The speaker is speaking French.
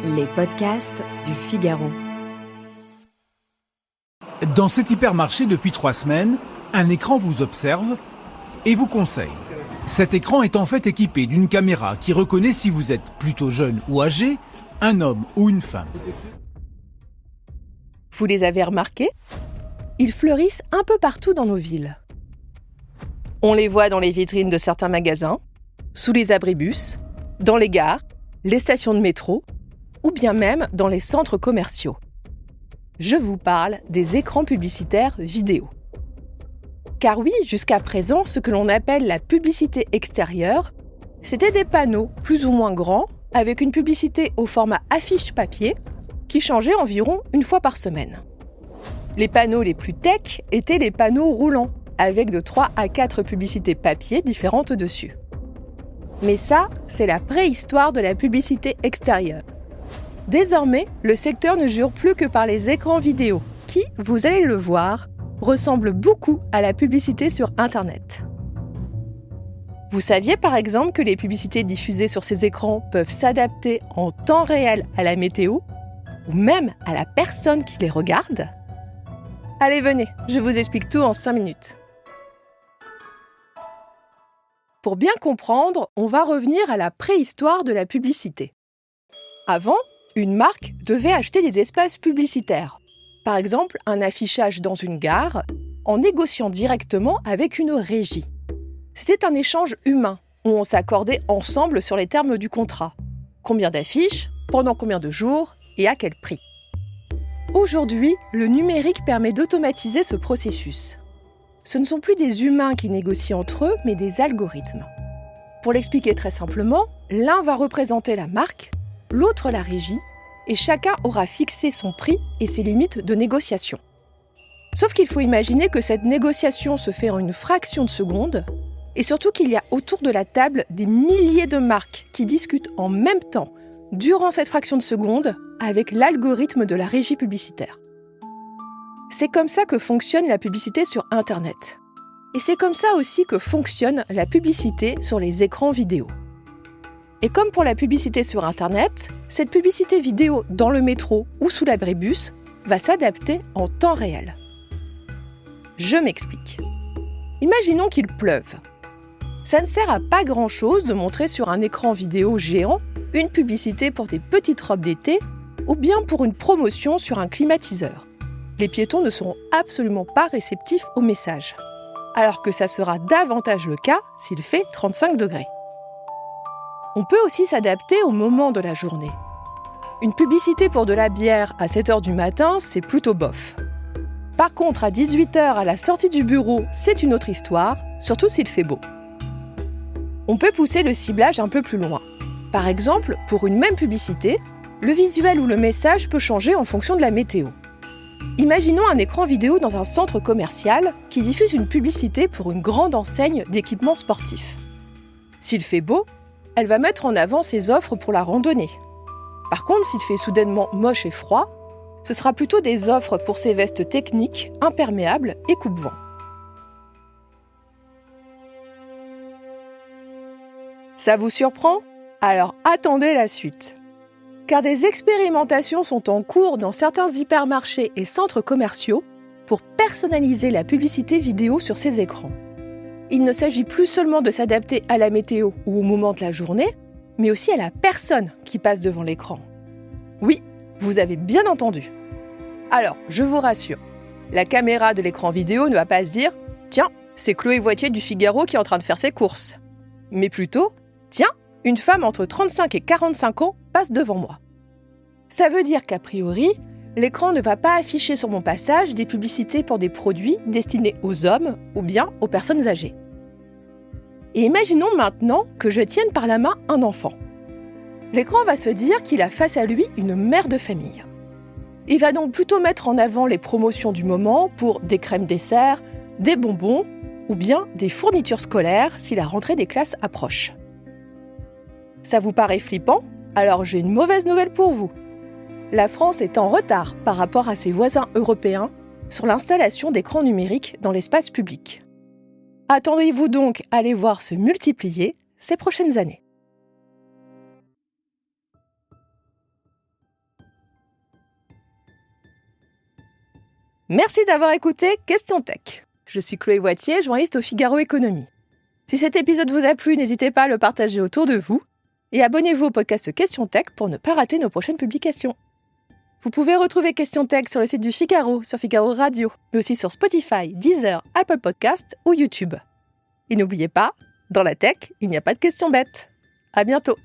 Les podcasts du Figaro. Dans cet hypermarché depuis 3 semaines, un écran vous observe et vous conseille. Cet écran est en fait équipé d'une caméra qui reconnaît si vous êtes plutôt jeune ou âgé, un homme ou une femme. Vous les avez remarqués ? Ils fleurissent un peu partout dans nos villes. On les voit dans les vitrines de certains magasins, sous les abribus, dans les gares, les stations de métro, ou bien même dans les centres commerciaux. Je vous parle des écrans publicitaires vidéo. Car oui, jusqu'à présent, ce que l'on appelle la publicité extérieure, c'était des panneaux plus ou moins grands, avec une publicité au format affiche papier, qui changeait environ une fois par semaine. Les panneaux les plus tech étaient les panneaux roulants, avec de 3 à 4 publicités papier différentes dessus. Mais ça, c'est la préhistoire de la publicité extérieure. Désormais, le secteur ne jure plus que par les écrans vidéo, qui, vous allez le voir, ressemblent beaucoup à la publicité sur Internet. Vous saviez par exemple que les publicités diffusées sur ces écrans peuvent s'adapter en temps réel à la météo, ou même à la personne qui les regarde ? Allez, venez, je vous explique tout en 5 minutes. Pour bien comprendre, on va revenir à la préhistoire de la publicité. Avant, une marque devait acheter des espaces publicitaires, par exemple un affichage dans une gare, en négociant directement avec une régie. C'était un échange humain, où on s'accordait ensemble sur les termes du contrat. Combien d'affiches, pendant combien de jours et à quel prix. Aujourd'hui, le numérique permet d'automatiser ce processus. Ce ne sont plus des humains qui négocient entre eux, mais des algorithmes. Pour l'expliquer très simplement, l'un va représenter la marque, l'autre la régie, et chacun aura fixé son prix et ses limites de négociation. Sauf qu'il faut imaginer que cette négociation se fait en une fraction de seconde, et surtout qu'il y a autour de la table des milliers de marques qui discutent en même temps, durant cette fraction de seconde, avec l'algorithme de la régie publicitaire. C'est comme ça que fonctionne la publicité sur Internet. Et c'est comme ça aussi que fonctionne la publicité sur les écrans vidéo. Et comme pour la publicité sur Internet, cette publicité vidéo dans le métro ou sous l'abribus va s'adapter en temps réel. Je m'explique. Imaginons qu'il pleuve. Ça ne sert à pas grand-chose de montrer sur un écran vidéo géant une publicité pour des petites robes d'été ou bien pour une promotion sur un climatiseur. Les piétons ne seront absolument pas réceptifs au message. Alors que ça sera davantage le cas s'il fait 35 degrés. On peut aussi s'adapter au moment de la journée. Une publicité pour de la bière à 7h du matin, c'est plutôt bof. Par contre, à 18h à la sortie du bureau, c'est une autre histoire, surtout s'il fait beau. On peut pousser le ciblage un peu plus loin. Par exemple, pour une même publicité, le visuel ou le message peut changer en fonction de la météo. Imaginons un écran vidéo dans un centre commercial qui diffuse une publicité pour une grande enseigne d'équipements sportifs. S'il fait beau, elle va mettre en avant ses offres pour la randonnée. Par contre, s'il fait soudainement moche et froid, ce sera plutôt des offres pour ses vestes techniques, imperméables et coupe-vent. Ça vous surprend ? Alors attendez la suite. Car des expérimentations sont en cours dans certains hypermarchés et centres commerciaux pour personnaliser la publicité vidéo sur ces écrans. Il ne s'agit plus seulement de s'adapter à la météo ou au moment de la journée, mais aussi à la personne qui passe devant l'écran. Oui, vous avez bien entendu. Alors, je vous rassure, la caméra de l'écran vidéo ne va pas se dire « Tiens, c'est Chloé Voitier du Figaro qui est en train de faire ses courses ». Mais plutôt « Tiens, une femme entre 35 et 45 ans passe devant moi ». Ça veut dire qu'a priori, l'écran ne va pas afficher sur mon passage des publicités pour des produits destinés aux hommes ou bien aux personnes âgées. Et imaginons maintenant que je tienne par la main un enfant. L'écran va se dire qu'il a face à lui une mère de famille. Il va donc plutôt mettre en avant les promotions du moment pour des crèmes dessert, des bonbons ou bien des fournitures scolaires si la rentrée des classes approche. Ça vous paraît flippant ? Alors j'ai une mauvaise nouvelle pour vous. La France est en retard par rapport à ses voisins européens sur l'installation d'écrans numériques dans l'espace public. Attendez-vous donc à les voir se multiplier ces prochaines années. Merci d'avoir écouté Question Tech. Je suis Chloé Voitier, journaliste au Figaro Économie. Si cet épisode vous a plu, n'hésitez pas à le partager autour de vous et abonnez-vous au podcast Question Tech pour ne pas rater nos prochaines publications. Vous pouvez retrouver Question Tech sur le site du Figaro, sur Figaro Radio, mais aussi sur Spotify, Deezer, Apple Podcasts ou YouTube. Et n'oubliez pas, dans la tech, il n'y a pas de questions bêtes. À bientôt.